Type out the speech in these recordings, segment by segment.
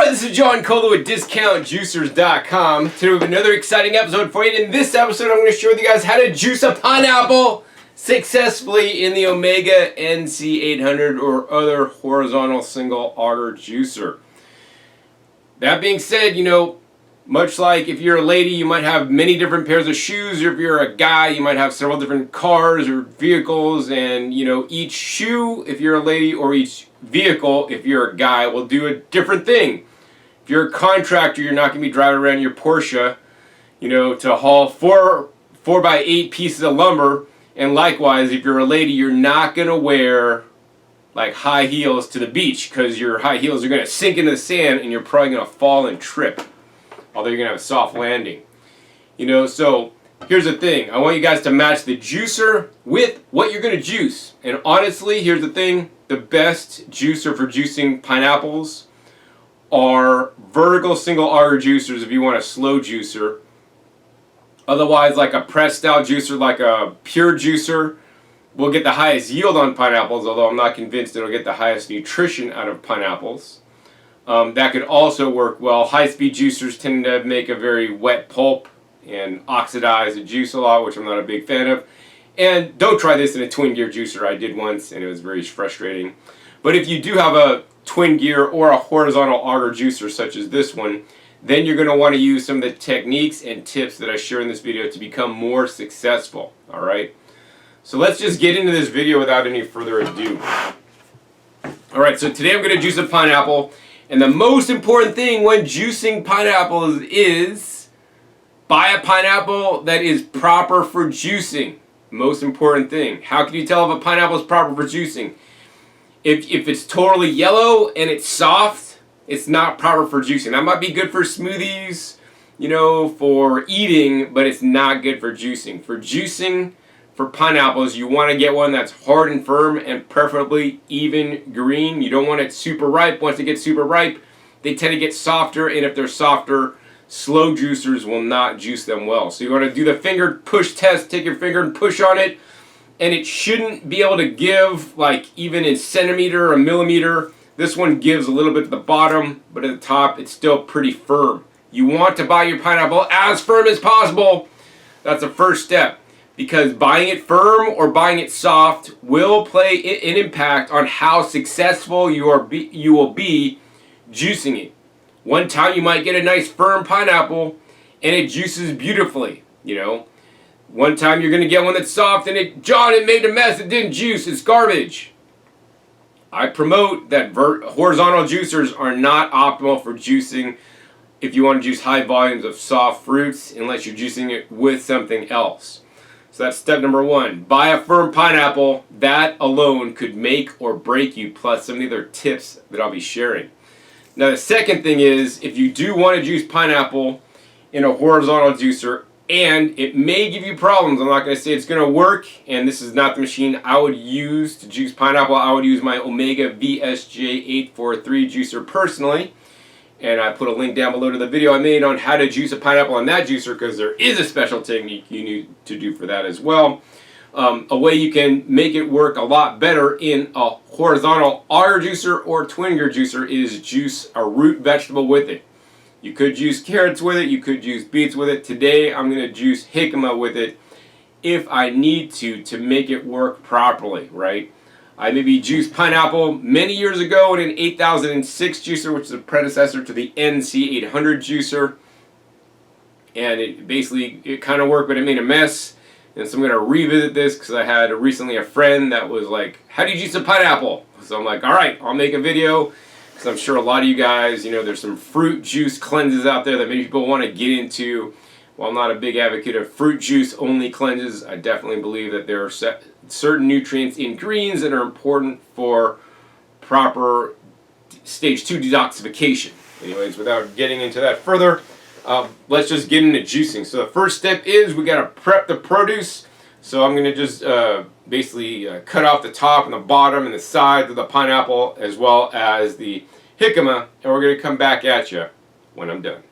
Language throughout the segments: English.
Alright, this is John Colo at DiscountJuicers.com. Today we have another exciting episode for you. In this episode, I'm going to share with you guys how to juice a pineapple successfully in the Omega NC800 or other horizontal single auger juicer. That being said, much like if you're a lady, you might have many different pairs of shoes, or if you're a guy, you might have several different cars or vehicles, and each shoe, if you're a lady, or each vehicle, if you're a guy, will do a different thing. If you're a contractor, you're not going to be driving around your Porsche, to haul 4x8 pieces of lumber, and likewise, if you're a lady, you're not going to wear like high heels to the beach, because your high heels are going to sink into the sand, and you're probably going to fall and trip. Although you're going to have a soft landing. So here's the thing. I want you guys to match the juicer with what you're going to juice. And honestly, here's the thing. The best juicer for juicing pineapples are vertical single auger juicers if you want a slow juicer. Otherwise, like a press style juicer, like a pure juicer, will get the highest yield on pineapples, although I'm not convinced it'll get the highest nutrition out of pineapples. That could also work well. High-speed juicers tend to make a very wet pulp and oxidize the juice a lot, which I'm not a big fan of. And don't try this in a twin gear juicer. I did once, and it was very frustrating. But if you do have a twin gear or a horizontal auger juicer such as this one, then you're going to want to use some of the techniques and tips that I share in this video to become more successful. All right? So let's just get into this video without any further ado. All right, so today I'm going to juice a pineapple. And the most important thing when juicing pineapples is buy a pineapple that is proper for juicing. Most important thing. How can you tell if a pineapple is proper for juicing? If it's totally yellow and it's soft, it's not proper for juicing. That might be good for smoothies, for eating, but it's not good for juicing. For juicing, for pineapples, you want to get one that's hard and firm and preferably even green. You don't want it super ripe. Once it gets super ripe, they tend to get softer, and if they're softer, slow juicers will not juice them well. So you want to do the finger push test. Take your finger and push on it, and it shouldn't be able to give like even in centimeter or millimeter. This one gives a little bit at the bottom, but at the top it's still pretty firm. You want to buy your pineapple as firm as possible. That's the first step. Because buying it firm or buying it soft will play an impact on how successful you will be juicing it. One time you might get a nice firm pineapple and it juices beautifully, One time you're going to get one that's soft and it made a mess, it didn't juice, it's garbage. I promote that horizontal juicers are not optimal for juicing if you want to juice high volumes of soft fruits unless you're juicing it with something else. So that's step number one. Buy a firm pineapple. That alone could make or break you, plus some of the other tips that I'll be sharing. Now the second thing is, if you do want to juice pineapple in a horizontal juicer, and it may give you problems, I'm not going to say it's going to work, and this is not the machine I would use to juice pineapple. I would use my Omega VSJ843 juicer personally. And I put a link down below to the video I made on how to juice a pineapple on that juicer, because there is a special technique you need to do for that as well. A way you can make it work a lot better in a horizontal auger juicer or twin gear juicer is juice a root vegetable with it. You could juice carrots with it, you could juice beets with it. Today I'm going to juice jicama with it if I need to make it work properly, right? I maybe juiced pineapple many years ago in an 8006 juicer, which is a predecessor to the NC800 juicer. And it kind of worked, but it made a mess. And so I'm going to revisit this because I had recently a friend that was like, how do you juice a pineapple? So I'm like, all right, I'll make a video. Because I'm sure a lot of you guys, there's some fruit juice cleanses out there that maybe people want to get into. While I'm not a big advocate of fruit juice only cleanses, I definitely believe that there are certain nutrients in greens that are important for proper stage 2 detoxification. Anyways, without getting into that further, let's just get into juicing. So the first step is we got to prep the produce. So I'm going to just basically cut off the top and the bottom and the sides of the pineapple as well as the jicama, and we're going to come back at you when I'm done.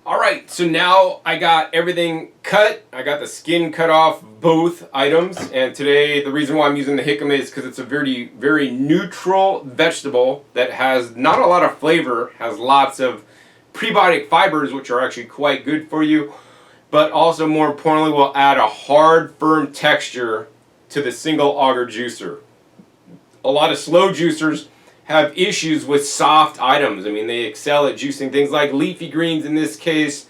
Alright, so now I got everything cut. I got the skin cut off both items. And today, the reason why I'm using the jicama is because it's a very, very neutral vegetable that has not a lot of flavor, has lots of prebiotic fibers, which are actually quite good for you, but also more importantly will add a hard, firm texture to the single auger juicer. A lot of slow juicers have issues with soft items. I mean, they excel at juicing things like leafy greens in this case,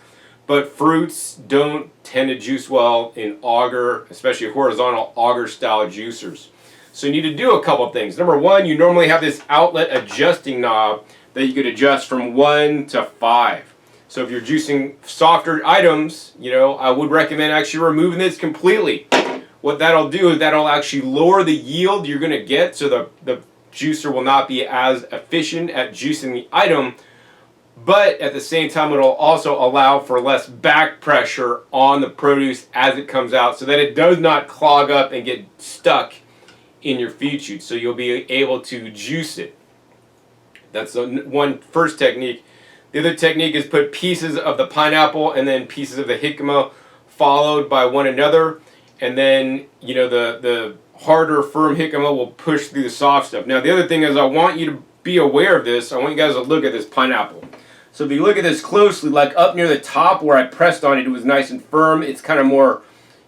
but fruits don't tend to juice well in auger, especially horizontal auger style juicers. So you need to do a couple of things. Number one, you normally have this outlet adjusting knob that you could adjust from 1 to 5. So if you're juicing softer items, I would recommend actually removing this completely. What that'll do is that'll actually lower the yield you're going to get, so the juicer will not be as efficient at juicing the item, but at the same time it'll also allow for less back pressure on the produce as it comes out, so that it does not clog up and get stuck in your feed chute, so you'll be able to juice it. That's the first technique. The other technique is put pieces of the pineapple and then pieces of the jicama followed by one another, and then the harder, firm jicama will push through the soft stuff. Now, the other thing is I want you to be aware of this. I want you guys to look at this pineapple. So if you look at this closely, like up near the top where I pressed on it, it was nice and firm. It's kind of more,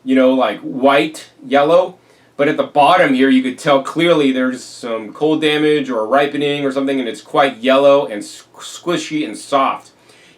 like white, yellow. But at the bottom here, you could tell clearly there's some cold damage or ripening or something, and it's quite yellow and squishy and soft.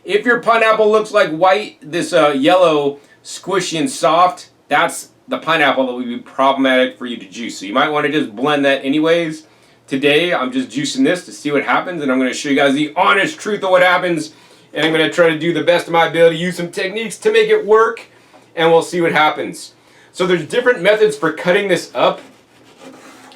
If your pineapple looks like white, this yellow, squishy and soft, that's the pineapple that would be problematic for you to juice. So you might want to just blend that anyways. Today I'm just juicing this to see what happens, and I'm going to show you guys the honest truth of what happens, and I'm going to try to do the best of my ability, use some techniques to make it work, and we'll see what happens. So there's different methods for cutting this up.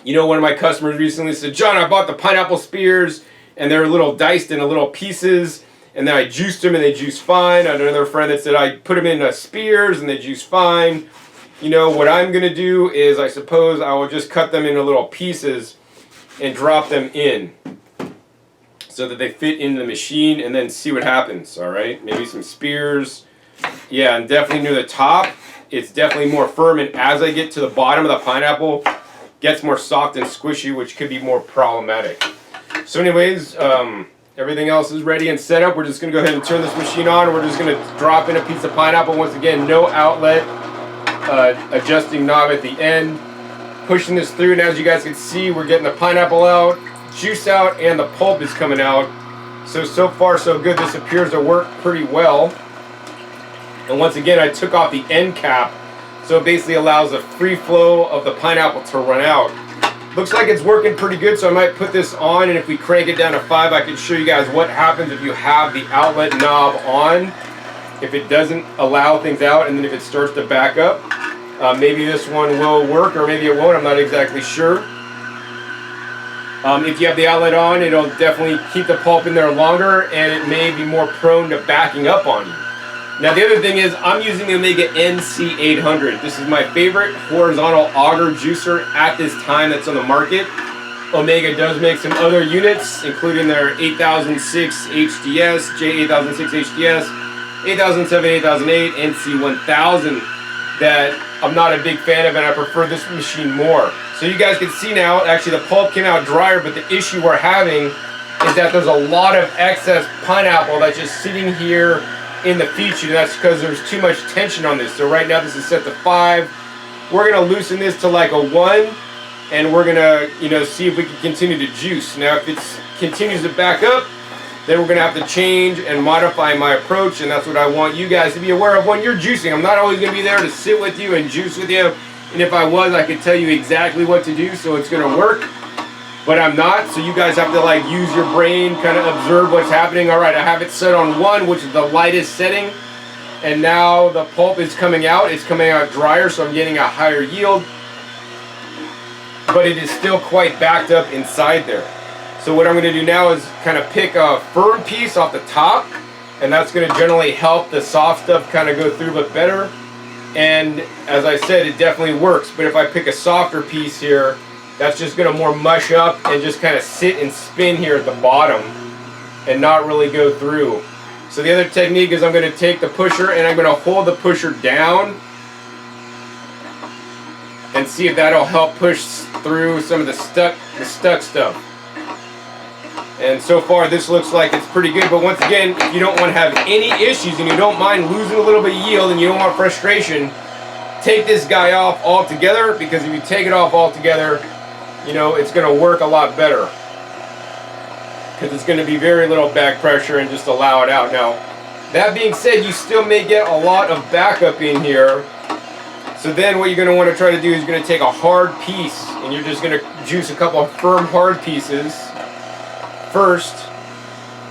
One of my customers recently said, "John, I bought the pineapple spears and they're little diced into little pieces, and then I juiced them and they juice fine." I had another friend that said I put them in spears and they juice fine. What I'm going to do is I suppose I will just cut them into little pieces and drop them in so that they fit into the machine, and then see what happens, all right? Maybe some spears. Yeah, and definitely near the top, it's definitely more firm, and as I get to the bottom of the pineapple, it gets more soft and squishy, which could be more problematic. So anyways, everything else is ready and set up. We're just going to go ahead and turn this machine on. We're just going to drop in a piece of pineapple. Once again, no outlet. Adjusting knob at the end, pushing this through, and as you guys can see, we're getting the pineapple out, juice out, and the pulp is coming out. So far so good. This appears to work pretty well. And once again, I took off the end cap, so it basically allows a free flow of the pineapple to run out. Looks like it's working pretty good, so I might put this on, and if we crank it down to 5, I can show you guys what happens if you have the outlet knob on. If it doesn't allow things out, and then if it starts to back up, maybe this one will work, or maybe it won't. I'm not exactly sure. If you have the outlet on, it'll definitely keep the pulp in there longer, and it may be more prone to backing up on you. Now, the other thing is I'm using the Omega NC800. This is my favorite horizontal auger juicer at this time that's on the market. Omega does make some other units, including their 8006 HDS, J8006 HDS, 8007, 8008, NC1000, that I'm not a big fan of, and I prefer this machine more. So you guys can see now, actually the pulp came out drier, but the issue we're having is that there's a lot of excess pineapple that's just sitting here in the feed chute. That's because there's too much tension on this. So right now this is set to 5. We're going to loosen this to like a 1, and we're going to see if we can continue to juice. Now if it continues to back up, then we're going to have to change and modify my approach, and that's what I want you guys to be aware of when you're juicing. I'm not always going to be there to sit with you and juice with you, and if I was, I could tell you exactly what to do so it's going to work, but I'm not, so you guys have to use your brain, kind of observe what's happening. All right, I have it set on 1, which is the lightest setting, and now the pulp is coming out. It's coming out drier, so I'm getting a higher yield, but it is still quite backed up inside there. So what I'm going to do now is kind of pick a firm piece off the top, and that's going to generally help the soft stuff kind of go through a bit better. And as I said, it definitely works. But if I pick a softer piece here, that's just going to more mush up and just kind of sit and spin here at the bottom and not really go through. So the other technique is I'm going to take the pusher and I'm going to hold the pusher down and see if that'll help push through some of the stuck stuff. And so far this looks like it's pretty good, but once again, if you don't want to have any issues and you don't mind losing a little bit of yield and you don't want frustration, take this guy off altogether, because if you take it off altogether, you know, it's going to work a lot better, because it's going to be very little back pressure and just allow it out. Now, that being said, you still may get a lot of backup in here. So then what you're going to want to try to do is you're going to take a hard piece and you're just going to juice a couple of firm hard pieces first.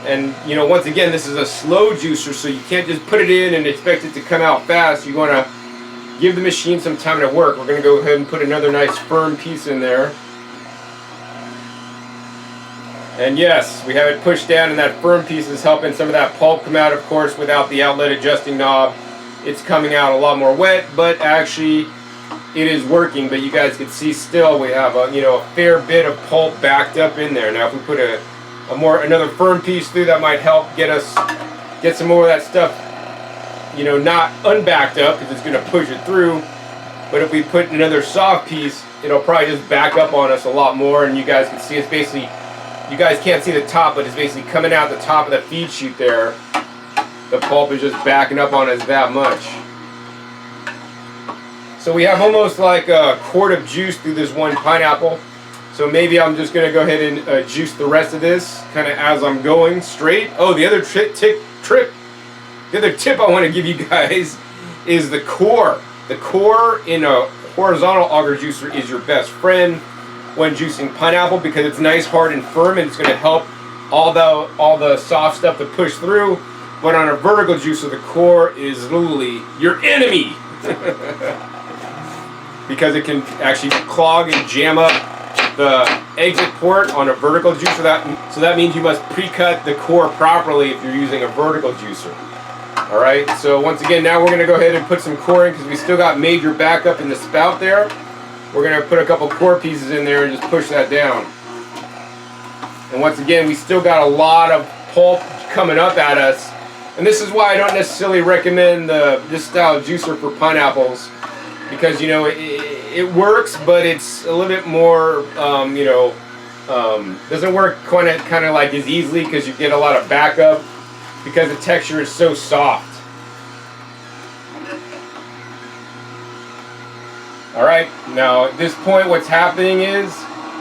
And you know, once again, this is a slow juicer, so you can't just put it in and expect it to come out fast. You want to give the machine some time to work. We're going to go ahead and put another nice firm piece in there. And yes, we have it pushed down, and that firm piece is helping some of that pulp come out. Of course, without the outlet adjusting knob, it's coming out a lot more wet, but actually it is working. But you guys can see still we have a, you know, a fair bit of pulp backed up in there. Now if we put another firm piece through, that might help get some more of that stuff, you know, not unbacked up, because it's going to push it through. But if we put another soft piece, it'll probably just back up on us a lot more. And you guys can see it's basically, you guys can't see the top, but it's basically coming out the top of the feed chute there. The pulp is just backing up on us that much. So we have almost like a quart of juice through this one pineapple. So maybe I'm just going to go ahead and juice the rest of this kind of as I'm going straight. Oh, the other tip I want to give you guys is the core. The core in a horizontal auger juicer is your best friend when juicing pineapple, because it's nice, hard, and firm, and it's going to help all the soft stuff to push through. But on a vertical juicer, the core is literally your enemy because it can actually clog and jam up the exit port on a vertical juicer. So that means you must pre-cut the core properly if you're using a vertical juicer. Alright, so once again, now we're going to go ahead and put some core in, because we still got major backup in the spout there. We're going to put a couple core pieces in there and just push that down. And once again, we still got a lot of pulp coming up at us. And this is why I don't necessarily recommend this style of juicer for pineapples, because, you know, it works, but it's a little bit more, you know, doesn't work kind of like as easily, because you get a lot of backup because the texture is so soft. Alright, now at this point what's happening is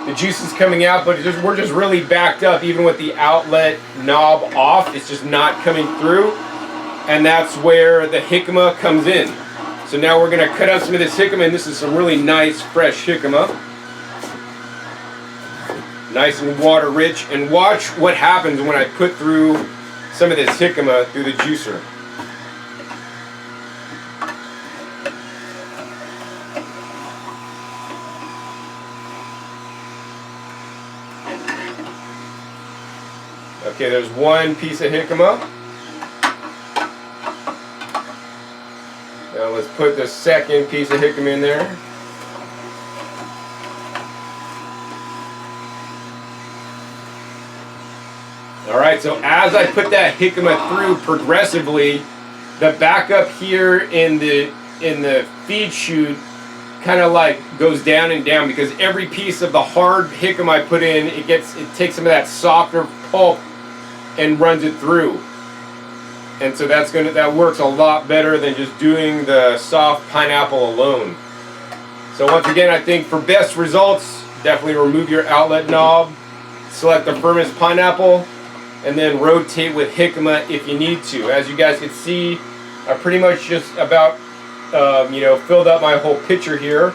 the juice is coming out, but we're just really backed up. Even with the outlet knob off, it's just not coming through. And that's where the jicama comes in. So now we're going to cut out some of this jicama, and this is some really nice fresh jicama. Nice and water rich. And watch what happens when I put through some of this jicama through the juicer. Okay, there's one piece of jicama. Now let's put the second piece of jicama in there. Alright, so as I put that jicama through progressively, the backup here in the feed chute kind of like goes down and down, because every piece of the hard jicama I put in, it takes some of that softer pulp and runs it through. And so that works a lot better than just doing the soft pineapple alone. So once again, I think for best results, definitely remove your outlet knob, select the firmest pineapple, and then rotate with jicama if you need to. As you guys can see, I pretty much just about you know, filled up my whole pitcher here.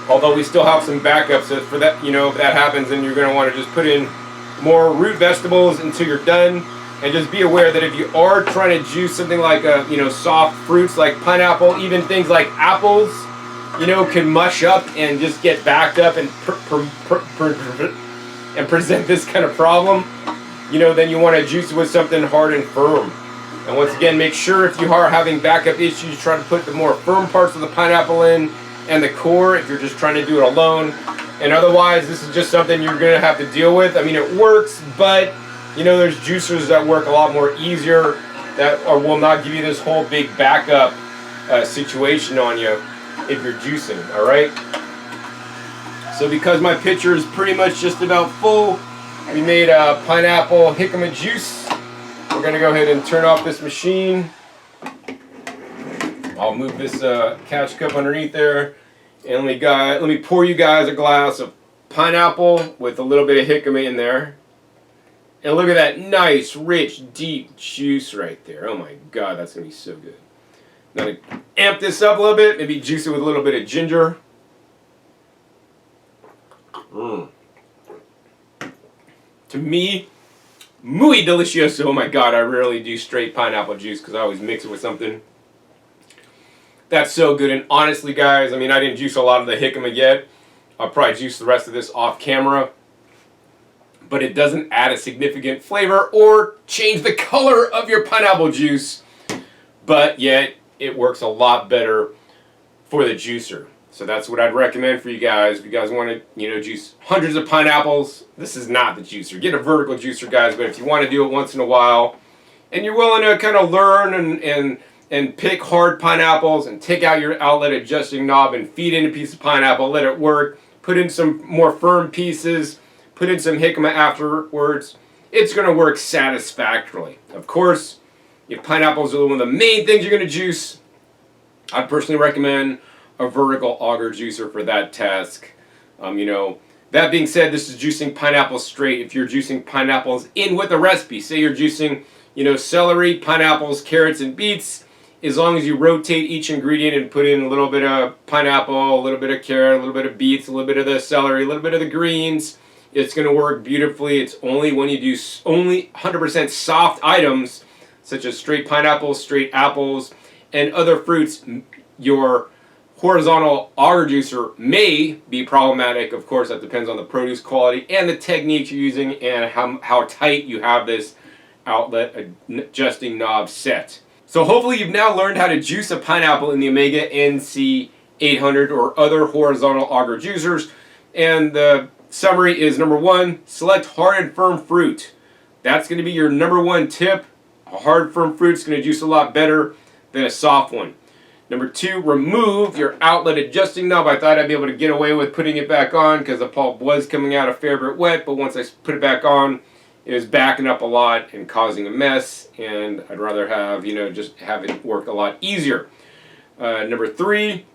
Although we still have some backup, so for that, you know, if that happens, then you're going to want to just put in more root vegetables until you're done. And just be aware that if you are trying to juice something like you know, soft fruits like pineapple, even things like apples, you know, can mush up and just get backed up and present this kind of problem. You know, then you want to juice it with something hard and firm. And once again, make sure if you are having backup issues, try to put the more firm parts of the pineapple in and the core if you're just trying to do it alone. And otherwise, this is just something you're going to have to deal with. I mean, it works, but You know, there's juicers that work a lot more easier that will not give you this whole big backup situation on you if you're juicing, all right? So because my pitcher is pretty much just about full, we made a pineapple jicama juice. We're gonna go ahead and turn off this machine. I'll move this catch cup underneath there, and let me pour you guys a glass of pineapple with a little bit of jicama in there. And look at that nice, rich, deep juice right there. Oh my God, that's gonna be so good. I'm gonna amp this up a little bit, maybe juice it with a little bit of ginger. To me, muy delicioso. Oh my God, I rarely do straight pineapple juice because I always mix it with something. That's so good. And honestly, guys, I mean, I didn't juice a lot of the jicama yet. I'll probably juice the rest of this off camera. But it doesn't add a significant flavor or change the color of your pineapple juice. But yet, it works a lot better for the juicer. So that's what I'd recommend for you guys. If you guys want to, you know, juice hundreds of pineapples, this is not the juicer. Get a vertical juicer, guys. But if you want to do it once in a while, and you're willing to kind of learn and pick hard pineapples and take out your outlet adjusting knob and feed in a piece of pineapple, let it work, put in some more firm pieces, put in some jicama afterwards, it's going to work satisfactorily. Of course, if pineapples are one of the main things you're going to juice, I'd personally recommend a vertical auger juicer for that task. You know, that being said, this is juicing pineapples straight. If you're juicing pineapples in with a recipe, say you're juicing, you know, celery, pineapples, carrots, and beets, as long as you rotate each ingredient and put in a little bit of pineapple, a little bit of carrot, a little bit of beets, a little bit of the celery, a little bit of the greens, it's going to work beautifully. It's only when you do only 100% soft items, such as straight pineapples, straight apples, and other fruits, your horizontal auger juicer may be problematic. Of course, that depends on the produce quality and the techniques you're using and how tight you have this outlet adjusting knob set. So hopefully you've now learned how to juice a pineapple in the Omega NC800 or other horizontal auger juicers. And the summary is: number one, select hard and firm fruit. That's going to be your number one tip. A hard, firm fruit is going to juice a lot better than a soft one. Number two, remove your outlet adjusting knob. I thought I'd be able to get away with putting it back on because the pulp was coming out a fair bit wet, but once I put it back on, it was backing up a lot and causing a mess, and I'd rather have, you know, just have it work a lot easier. Number three,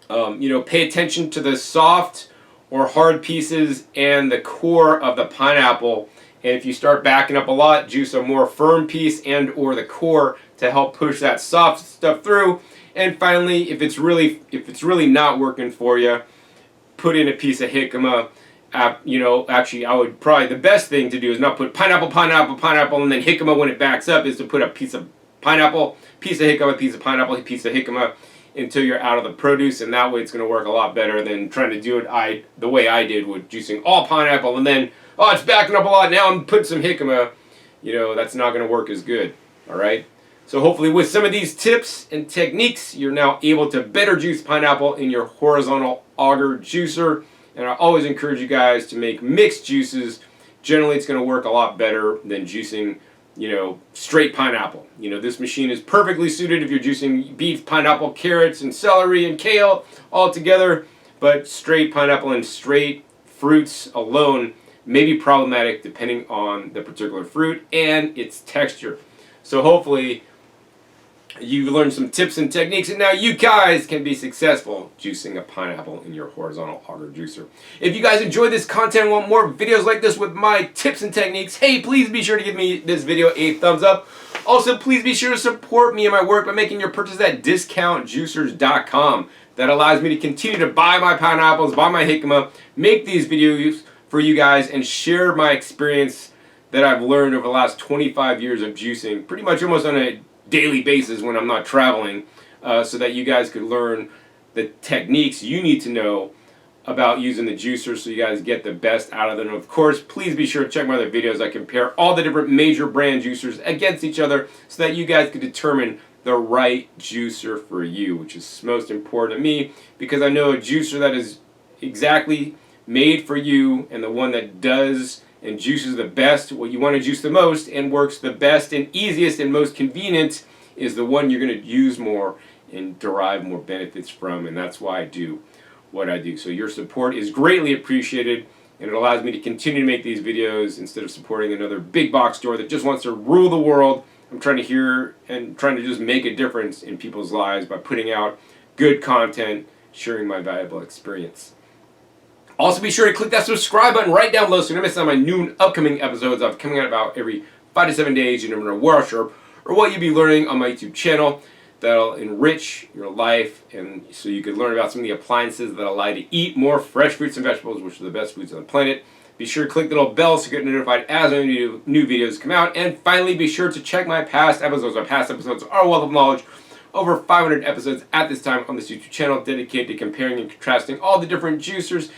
you know, pay attention to the soft or hard pieces and the core of the pineapple. And if you start backing up a lot, juice a more firm piece and or the core to help push that soft stuff through. And finally, if it's really not working for you, put in a piece of jicama. You know, actually, I would probably, the best thing to do is not put pineapple, pineapple, pineapple, and then jicama when it backs up, is to put a piece of pineapple, piece of jicama, piece of pineapple, piece of jicama until you're out of the produce, and that way it's going to work a lot better than trying to do it the way I did with juicing all pineapple and then, oh, it's backing up a lot, now I'm putting some jicama. You know, that's not going to work as good, all right? So hopefully with some of these tips and techniques, you're now able to better juice pineapple in your horizontal auger juicer. And I always encourage you guys to make mixed juices. Generally, it's going to work a lot better than juicing, you know, straight pineapple. You know, this machine is perfectly suited if you're juicing beets, pineapple, carrots, and celery and kale all together. But straight pineapple and straight fruits alone may be problematic depending on the particular fruit and its texture. So hopefully you learned some tips and techniques, and now you guys can be successful juicing a pineapple in your horizontal auger juicer. If you guys enjoyed this content and want more videos like this with my tips and techniques, hey, please be sure to give me this video a thumbs up. Also, please be sure to support me and my work by making your purchase at discountjuicers.com. That allows me to continue to buy my pineapples, buy my jicama, make these videos for you guys, and share my experience that I've learned over the last 25 years of juicing, pretty much almost on a daily basis when I'm not traveling, so that you guys could learn the techniques you need to know about using the juicer so you guys get the best out of them. And of course, please be sure to check my other videos. I compare all the different major brand juicers against each other so that you guys can determine the right juicer for you, which is most important to me because I know a juicer that is exactly made for you and the one that does and juices the best, what you want to juice the most, and works the best and easiest and most convenient is the one you're going to use more and derive more benefits from, and that's why I do what I do. So your support is greatly appreciated, and it allows me to continue to make these videos instead of supporting another big box store that just wants to rule the world. I'm trying to just make a difference in people's lives by putting out good content, sharing my valuable experience. Also, be sure to click that subscribe button right down below so you don't miss out on my new upcoming episodes. I'm coming out about every 5 to 7 days. You never know where I'll show up or what you'll be learning on my YouTube channel that'll enrich your life, and so you can learn about some of the appliances that allow you to eat more fresh fruits and vegetables, which are the best foods on the planet. Be sure to click the little bell so you get notified as new videos come out. And finally, be sure to check my past episodes. My past episodes are a wealth of knowledge. Over 500 episodes at this time on this YouTube channel dedicated to comparing and contrasting all the different juicers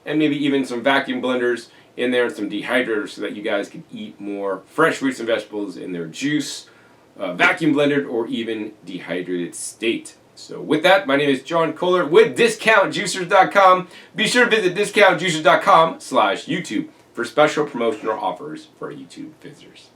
and maybe even some vacuum blenders in there and some dehydrators so that you guys can eat more fresh fruits and vegetables in their juice, vacuum blended, or even dehydrated state. So with that, my name is John Kohler with DiscountJuicers.com. Be sure to visit DiscountJuicers.com/YouTube for special promotional offers for our YouTube visitors.